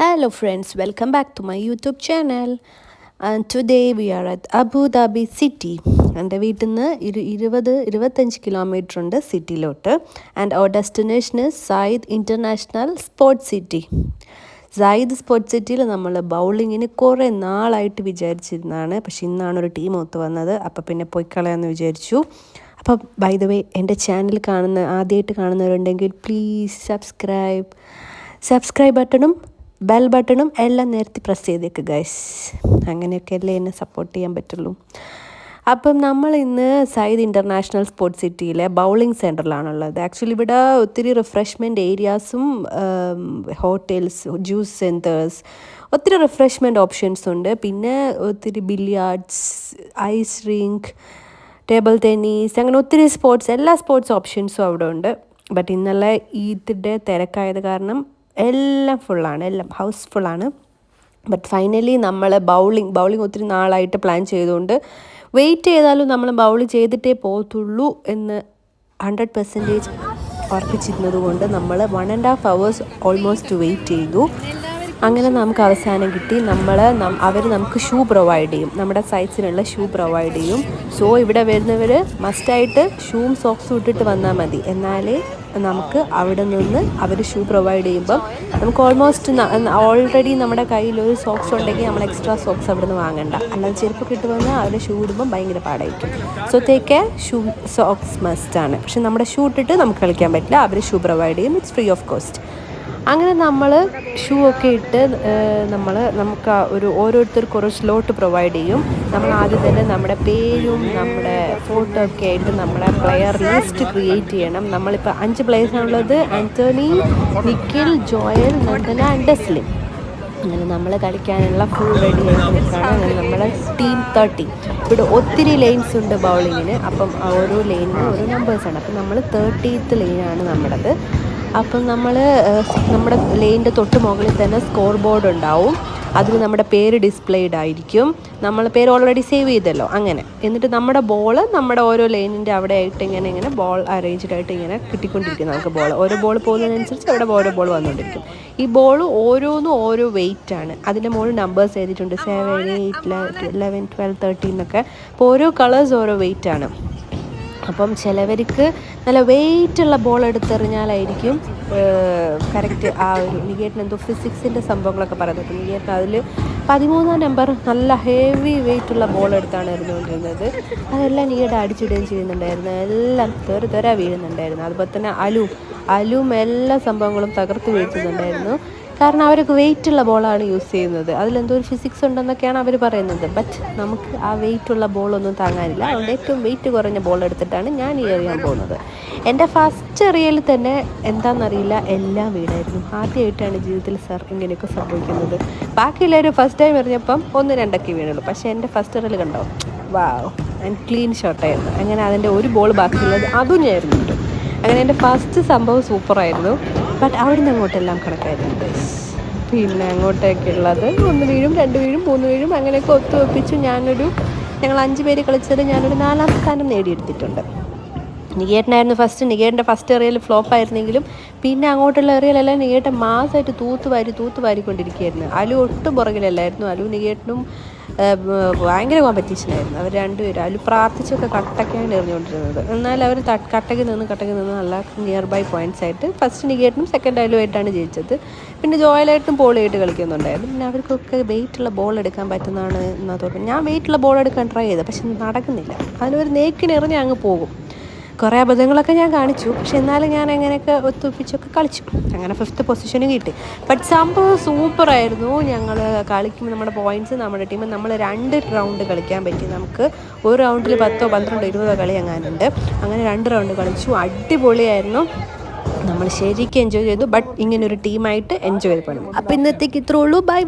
Hello friends, welcome back to my YouTube channel. And today we are at Abu Dhabi city. എൻ്റെ വീട്ടിൽ നിന്ന് 25 kilometre ഉണ്ട് സിറ്റിയിലോട്ട്. And our destination is Zayed international sports city. Zayed sports സിറ്റിയിൽ നമ്മൾ ബൗളിങ്ങിന് കുറേ നാളായിട്ട് വിചാരിച്ചിരുന്നതാണ്. പക്ഷെ ഇന്നാണ് ഒരു ടീം ഒത്തു വന്നത്. അപ്പോൾ പിന്നെ പോയി കളയാമെന്ന് വിചാരിച്ചു. അപ്പോൾ ബൈ ദ വേ എൻ്റെ ചാനൽ ആദ്യമായിട്ട് കാണുന്നവരുണ്ടെങ്കിൽ പ്ലീസ് സബ്സ്ക്രൈബ് ബട്ടണും ബെൽ ബട്ടണും എല്ലാം നേരത്തെ പ്രസ് ചെയ്തേക്ക് ഗൈസ്. അങ്ങനെയൊക്കെ അല്ലേ എന്നെ സപ്പോർട്ട് ചെയ്യാൻ പറ്റുള്ളൂ. അപ്പം നമ്മൾ ഇന്ന് സയ്യിദ് ഇൻ്റർനാഷണൽ സ്പോർട്സ് സിറ്റിയിലെ ബൗളിംഗ് സെൻറ്ററിലാണുള്ളത്. ആക്ച്വലി ഇവിടെ ഒത്തിരി റിഫ്രഷ്മെൻറ്റ് ഏരിയാസും ഹോട്ടൽസ്, ജ്യൂസ് സെൻറ്റേഴ്സ്, ഒത്തിരി റിഫ്രഷ്മെൻറ്റ് ഓപ്ഷൻസ് ഉണ്ട്. പിന്നെ ഒത്തിരി billiards, ice rink, table tennis, അങ്ങനെ ഒത്തിരി എല്ലാ സ്പോർട്സ് ഓപ്ഷൻസും അവിടെ ഉണ്ട്. ബട്ട് ഇന്നലെ ഈദിൻ്റെ തിരക്കായത് കാരണം എല്ലാം ഫുള്ളാണ്, എല്ലാം ഹൗസ്ഫുള്ളാണ്. ബട്ട് ഫൈനലി നമ്മൾ ബൗളിംഗ് ഒത്തിരി നാളായിട്ട് പ്ലാൻ ചെയ്തുകൊണ്ട് വെയിറ്റ് ചെയ്താലും നമ്മൾ ബൗൾ ചെയ്തിട്ടേ പോകത്തുള്ളൂ എന്ന് 100% ഉറപ്പിച്ചിരുന്നത് കൊണ്ട് നമ്മൾ 1.5 hours ഓൾമോസ്റ്റ് വെയിറ്റ് ചെയ്തു. അങ്ങനെ നമുക്ക് അവസാനം കിട്ടി. അവർ നമുക്ക് ഷൂ പ്രൊവൈഡ് ചെയ്യും, നമ്മുടെ സൈസിനുള്ള ഷൂ പ്രൊവൈഡ് ചെയ്യും. സോ ഇവിടെ വരുന്നവർ മസ്റ്റായിട്ട് ഷൂവും സോക്സും ഇട്ടിട്ട് വന്നാൽ മതി. എന്നാലേ നമുക്ക് അവിടെ നിന്ന് അവർ ഷൂ പ്രൊവൈഡ് ചെയ്യുമ്പം നമുക്ക് ഓൾറെഡി നമ്മുടെ കയ്യിൽ ഒരു സോക്സ് ഉണ്ടെങ്കിൽ നമ്മൾ എക്സ്ട്രാ സോക്സ് അവിടെ നിന്ന് വാങ്ങണ്ട. അല്ലാതെ ചെരുപ്പൊക്കെ ഇട്ട് വന്നാൽ അവരുടെ ഷൂ ഇടുമ്പം ഭയങ്കര പാടായിരിക്കും. സോ ഷൂ സോക്സ് മസ്റ്റാണ്. പക്ഷെ നമ്മുടെ ഷൂ ഇട്ടിട്ട് നമുക്ക് കളിക്കാൻ പറ്റില്ല. അവർ ഷൂ പ്രൊവൈഡ് ചെയ്യും. It's free of cost. അങ്ങനെ നമ്മൾ ഷൂ ഒക്കെ ഇട്ട് നമുക്ക് ഓരോരുത്തർക്ക് ഓരോ സ്ലോട്ട് പ്രൊവൈഡ് ചെയ്യും. നമ്മൾ ആദ്യം തന്നെ നമ്മുടെ പേരും നമ്മുടെ ഫോട്ടോ ഒക്കെ ആയിട്ട് നമ്മുടെ പ്ലെയർ ലിസ്റ്റ് ക്രിയേറ്റ് ചെയ്യണം. നമ്മളിപ്പോൾ 5 പ്ലേയേഴ്സാണുള്ളത്: ആൻ്റണി, നിഖിൽ, ജോയൽ, നന്ദന ആൻഡ് ഡെസ്ലിൻ. അങ്ങനെ നമ്മൾ കളിക്കാനുള്ള ഫുൾ റെഡി ആയിട്ട് നിൽക്കുകയാണ്. അങ്ങനെ നമ്മളെ ടീം 30. ഇവിടെ ഒത്തിരി ലൈൻസ് ഉണ്ട് ബൗളിങ്ങിന്. അപ്പം ഓരോ ലൈനിനും ഓരോ നമ്പേഴ്സാണ്. അപ്പം നമ്മൾ 30th ലൈനാണ് നമ്മുടേത്. അപ്പം നമ്മുടെ ലൈനിൻ്റെ തൊട്ട് മുകളിൽ തന്നെ സ്കോർ ബോർഡ് ഉണ്ടാവും. അതിൽ നമ്മുടെ പേര് ഡിസ്പ്ലേഡ് ആയിരിക്കും. നമ്മൾ പേര് ഓൾറെഡി സേവ് ചെയ്തല്ലോ. അങ്ങനെ എന്നിട്ട് നമ്മുടെ ബോള് നമ്മുടെ ഓരോ ലൈനിൻ്റെ അവിടെ ആയിട്ട് ഇങ്ങനെ ബോൾ അറേഞ്ച്ഡ് ആയിട്ട് ഇങ്ങനെ കിട്ടിക്കൊണ്ടിരിക്കും. നമുക്ക് ഓരോ ബോൾ പോകുന്നതിനനുസരിച്ച് അവിടെ ഓരോ ബോൾ വന്നുകൊണ്ടിരിക്കും. ഈ ബോൾ ഓരോന്നും ഓരോ വെയിറ്റ് ആണ്. അതിൻ്റെ മുകളിൽ നമ്പേഴ്സ് എഴുതിയിട്ടുണ്ട്: 7, 8, 11, 12, 13 എന്നൊക്കെ. അപ്പോൾ ഓരോ കളേഴ്സ് ഓരോ വെയിറ്റ് ആണ്. അപ്പം ചിലവർക്ക് നല്ല വെയിറ്റുള്ള ബോൾ എടുത്തെറിഞ്ഞാലായിരിക്കും കറക്റ്റ് ആ ഒരു നികേട്ടിന് എന്തോ ഫിസിക്സിൻ്റെ സംഭവങ്ങളൊക്കെ പറയുന്നത്. നികേട്ടിന് അതിൽ 13ാം നമ്പർ നല്ല ഹെവി വെയിറ്റുള്ള ബോൾ എടുത്താണ് എറിഞ്ഞുകൊണ്ടിരുന്നത്. അതെല്ലാം നികേട്ട് അടിച്ചിടുകയും ചെയ്യുന്നുണ്ടായിരുന്നു. എല്ലാം തെര വീഴുന്നുണ്ടായിരുന്നു. അതുപോലെ തന്നെ അലും എല്ലാ സംഭവങ്ങളും തകർത്ത് വീഴ്ത്തുന്നുണ്ടായിരുന്നു. കാരണം അവർക്ക് വെയിറ്റുള്ള ബോളാണ് യൂസ് ചെയ്യുന്നത്. അതിലെന്തോ ഒരു ഫിസിക്സ് ഉണ്ടെന്നൊക്കെയാണ് അവർ പറയുന്നത്. ബട്ട് നമുക്ക് ആ വെയിറ്റുള്ള ബോളൊന്നും താങ്ങാനില്ല. അതുകൊണ്ട് ഏറ്റവും വെയിറ്റ് കുറഞ്ഞ ബോൾ എടുത്തിട്ടാണ് ഞാൻ എറിയാൻ പോകുന്നത്. എൻ്റെ ഫസ്റ്റ് എറിയൽ തന്നെ എന്താണെന്നറിയില്ല, എല്ലാം വീണായിരുന്നു. ആദ്യമായിട്ടാണ് ജീവിതത്തിൽ ഇങ്ങനെയൊക്കെ സംഭവിക്കുന്നത്. ബാക്കിയുള്ളവർ ഫസ്റ്റ് ടൈം എറിഞ്ഞപ്പം 1-2 വീണുള്ളൂ. പക്ഷേ എൻ്റെ ഫസ്റ്റ് എറിയൽ കണ്ടോ, വാവ്, ആൻഡ് ക്ലീൻ ഷോട്ടായിരുന്നു. അങ്ങനെ അതിൻ്റെ ഒരു ബോൾ ബാക്കിയുള്ളത് അതും ഞാൻ എറിഞ്ഞിട്ടു. അങ്ങനെ എൻ്റെ ഫസ്റ്റ് സംഭവം സൂപ്പറായിരുന്നു. ബട്ട് അവിടുന്ന് അങ്ങോട്ടെല്ലാം കണക്കായിരുന്നു. പിന്നെ അങ്ങോട്ടേക്ക് ഉള്ളത് 1 വീഴും, 2 വീഴും, 3 വീഴും, അങ്ങനെയൊക്കെ ഒത്തുവെപ്പിച്ചു. ഞങ്ങൾ 5 പേര് കളിച്ചത് ഞാനൊരു 4ാം സ്ഥാനം നേടിയെടുത്തിട്ടുണ്ട്. നികേട്ടനായിരുന്നു ഫസ്റ്റ്. നികേട്ടൻ്റെ ഫസ്റ്റ് എറിയൽ ഫ്ലോപ്പായിരുന്നെങ്കിലും പിന്നെ അങ്ങോട്ടുള്ള എറിയലെല്ലാം നികേട്ടൻ മാസമായിട്ട് തൂത്തുവാരിക്കൊണ്ടിരിക്കുകയായിരുന്നു. അലു ഒട്ടും പുറകിലല്ലായിരുന്നു. അലു നികേട്ടനും ഭയങ്കര കോമ്പറ്റീഷനായിരുന്നു. അവർ രണ്ടുപേരും അലു പ്രാർത്ഥിച്ചൊക്കെ കട്ടയ്ക്കാണ് എറിഞ്ഞുകൊണ്ടിരുന്നത്. എന്നാൽ അവർ കട്ടയ്ക്ക് നിന്ന് നല്ല നിയർ ബൈ പോയിൻറ്റ്സ് ആയിട്ട് ഫസ്റ്റ് നികേട്ടനും സെക്കൻഡ് അലുവായിട്ടാണ് ജയിച്ചത്. പിന്നെ ജോയലായിട്ടും ബോളായിട്ട് കളിക്കുന്നുണ്ടായിരുന്നു. പിന്നെ അവർക്കൊക്കെ വെയിറ്റുള്ള ബോൾ എടുക്കാൻ പറ്റുന്നതാണ് എന്നാ തോന്നുന്നു. ഞാൻ വെയിറ്റുള്ള ബോൾ എടുക്കാൻ ട്രൈ ചെയ്തത്, പക്ഷെ നടക്കുന്നില്ല. അതിനൊരു നേക്കിനെറിഞ്ഞ് അങ്ങ് പോകും. കുറേ അബദ്ധങ്ങളൊക്കെ ഞാൻ കാണിച്ചു. പക്ഷെ എന്നാലും ഞാൻ അങ്ങനെയൊക്കെ ഒത്തുപ്പിച്ചൊക്കെ കളിച്ചു. അങ്ങനെ 5th പൊസിഷനും കിട്ടി. ബട്ട് സംഭവം സൂപ്പറായിരുന്നു. ഞങ്ങൾ കളിക്കുമ്പോൾ നമ്മുടെ പോയിൻറ്റ്സ് നമ്മുടെ ടീം നമ്മൾ 2 റൗണ്ട് കളിക്കാൻ പറ്റി. നമുക്ക് ഒരു റൗണ്ടിൽ 10, 12, 20 കളി എങ്ങാനുണ്ട്. അങ്ങനെ 2 റൗണ്ട് കളിച്ചു. അടിപൊളിയായിരുന്നു. നമ്മൾ ശരിക്കും എൻജോയ് ചെയ്തു. ബട്ട് ഇങ്ങനൊരു ടീമായിട്ട് എൻജോയ് ചെയ്യണം. അപ്പോൾ ഇന്നത്തേക്ക് ഇത്രേ ഉള്ളൂ. ബൈ.